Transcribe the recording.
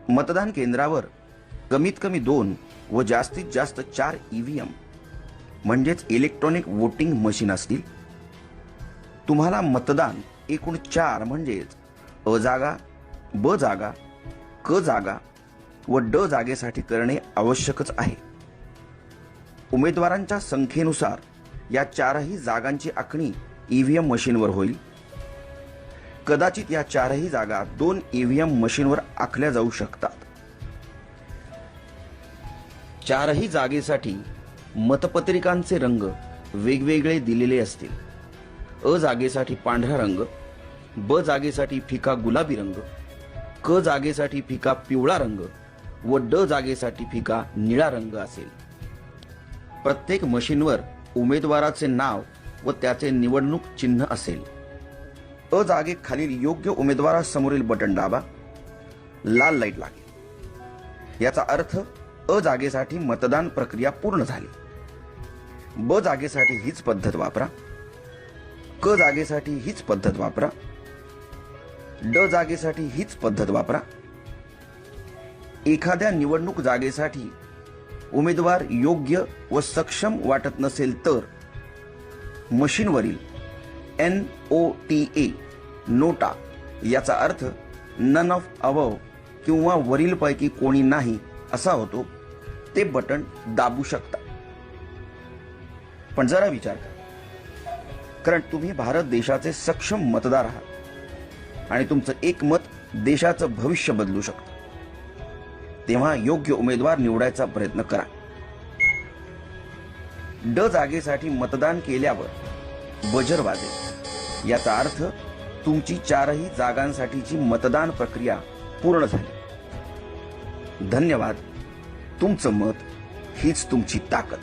मतदान केंद्रावर कमीत कमी 2 व जास्तीत जास्त 4 ईव्हीएम म्हणजेच इलेक्ट्रॉनिक वोटिंग मशीन असतील। तुम्हाला मतदान एकूण 4 म्हणजेच अ जागा, ब जागा, क जागा व ड जागेसाठी करणे आवश्यकच आहे। उमेदवारांच्या संख्येनुसार या 4ही जागांची आखणी ईव्हीएम मशीनवर होईल। कदाचित या 4ही जागा 2 ईव्हीएम मशीनवर आखल्या जाऊ शकतात। 4ही जागेसाठी मतपत्रिकांचे रंग वेगवेगळे दिलेले असतील। अ जागेसाठी पांढरा रंग, ब जागेसाठी फिका गुलाबी रंग, क जागेसाठी फिका पिवळा रंग व ड जागेसाठी फिका निळा रंग असेल। प्रत्येक मशीनवर उमेदवाराचे नाव व त्याचे निवडणूक चिन्ह असेल। अ जागेखालील योग्य उमेदवारासमोरील बटन दाबा, लाल लाईट लागेल। याचा अर्थ अ जागेसाठी मतदान प्रक्रिया पूर्ण झाली। ब जागेसाठी हीच पद्धत वापरा, क जागेसाठी हीच पद्धत वापरा, ड जागेसाठी हीच पद्धत वापरा। एखाद्या निवडणूक जागेसाठी उमेदवार योग्य व सक्षम वाटत नसेल तर मशीनवरील NOTA नोटा याचा अर्थ नन ऑफ अबव किंवा वरीलपैकी कोणी नाही असा होतो, ते बटन दाबू शकता। पण जरा विचार करा, कारण तुम्ही भारत देशाचे सक्षम मतदार आहात आणि तुमचं एक मत देशाचं भविष्य बदलू शकतं। तेव्हा योग्य उमेदवार निवडायचा प्रयत्न करा। ड जागेसाठी मतदान केल्यावर बजर वाजेल, याचा अर्थ तुमची 4ही जागांसाठीची मतदान प्रक्रिया पूर्ण झाली। धन्यवाद। तुमचं मत हीच तुमची ताकद।